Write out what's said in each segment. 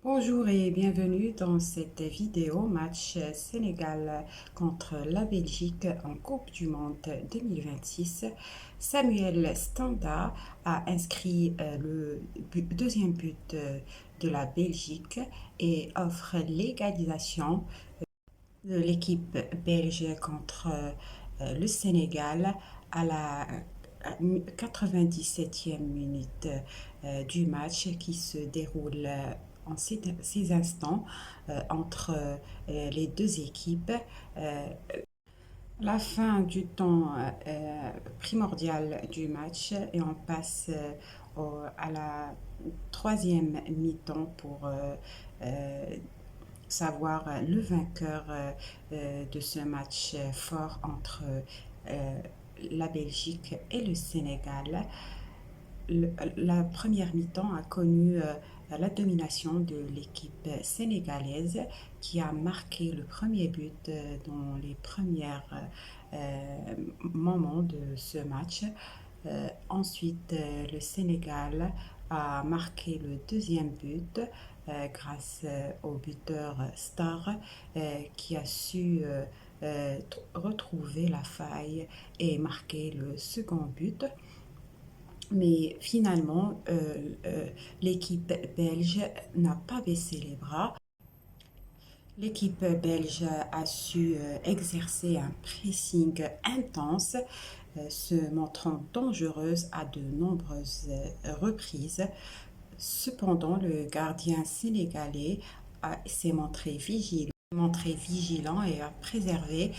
Bonjour et bienvenue dans cette vidéo match Sénégal contre la Belgique en Coupe du Monde 2026. Samuel Standa a inscrit le deuxième but de la Belgique et offre l'égalisation de l'équipe belge contre le Sénégal à la 97e minute du match qui se déroule en ces instants entre les deux équipes. Euh, la fin du temps primordial du match et on passe à la troisième mi-temps pour savoir le vainqueur de ce match fort entre euh, la Belgique et le Sénégal. La première mi-temps a connu la domination de l'équipe sénégalaise qui a marqué le premier but dans les premiers moments de ce match. Ensuite, le Sénégal a marqué le deuxième but grâce au buteur Star qui a su retrouver la faille et marquer le second but. Mais finalement, l'équipe belge n'a pas baissé les bras. L'équipe belge a su exercer un pressing intense, se montrant dangereuse à de nombreuses reprises. Cependant, le gardien sénégalais s'est montré vigilant et a préservé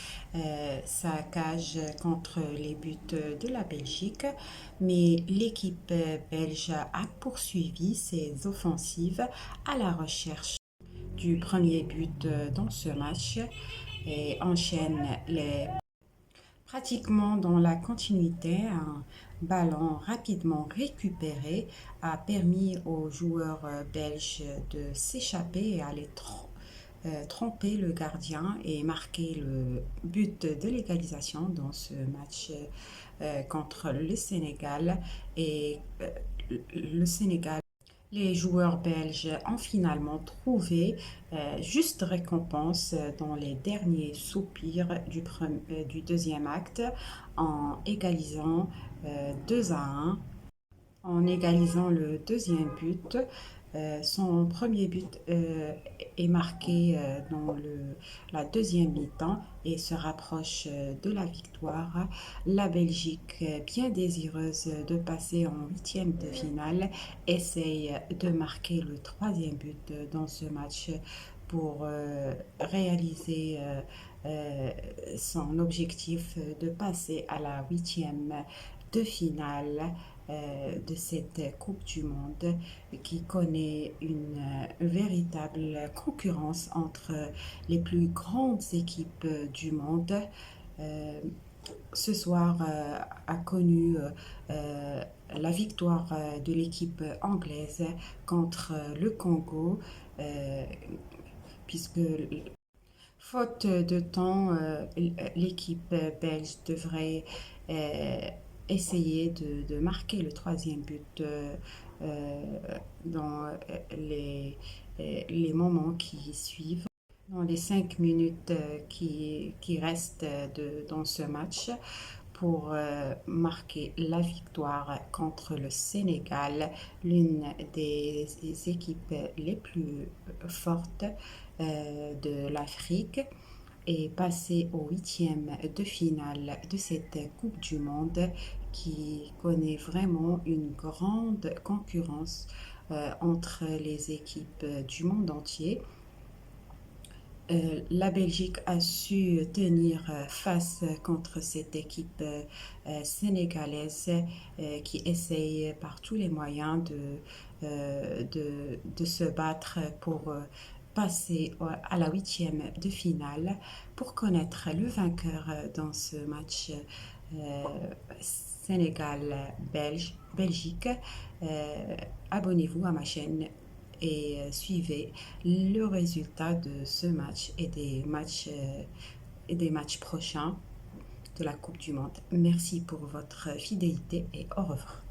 sa cage contre les buts de la Belgique. Mais l'équipe belge a poursuivi ses offensives à la recherche du premier but dans ce match et enchaîne les pratiquement dans la continuité. Un ballon rapidement récupéré a permis aux joueurs belges de s'échapper et aller tromper le gardien et marquer le but de l'égalisation dans ce match contre le Sénégal. Et le Sénégal, les joueurs belges ont finalement trouvé juste récompense dans les derniers soupirs du deuxième acte en égalisant 2-1. En égalisant le deuxième but. Son premier but est marqué dans la deuxième mi-temps et se rapproche de la victoire. La Belgique, bien désireuse de passer en huitième de finale, essaye de marquer le troisième but dans ce match pour réaliser son objectif de passer à la huitième de finale de cette Coupe du Monde qui connaît une véritable concurrence entre les plus grandes équipes du monde. Euh, Ce soir a connu la victoire de l'équipe anglaise contre le Congo, euh, puisque faute de temps, l'équipe belge devrait euh, essayer de marquer le troisième but euh, dans les moments qui suivent, dans les 5 minutes qui restent dans ce match pour marquer la victoire contre le Sénégal, l'une des équipes les plus fortes de l'Afrique, et passer au huitième de finale de cette Coupe du Monde qui connaît vraiment une grande concurrence entre les équipes du monde entier. La Belgique a su tenir face contre cette équipe sénégalaise qui essaye par tous les moyens de se battre pour passer à la huitième de finale pour connaître le vainqueur dans ce match euh, Sénégal-Belgique. Abonnez-vous à ma chaîne et suivez le résultat de ce match et des matchs prochains de la Coupe du Monde. Merci pour votre fidélité et au revoir.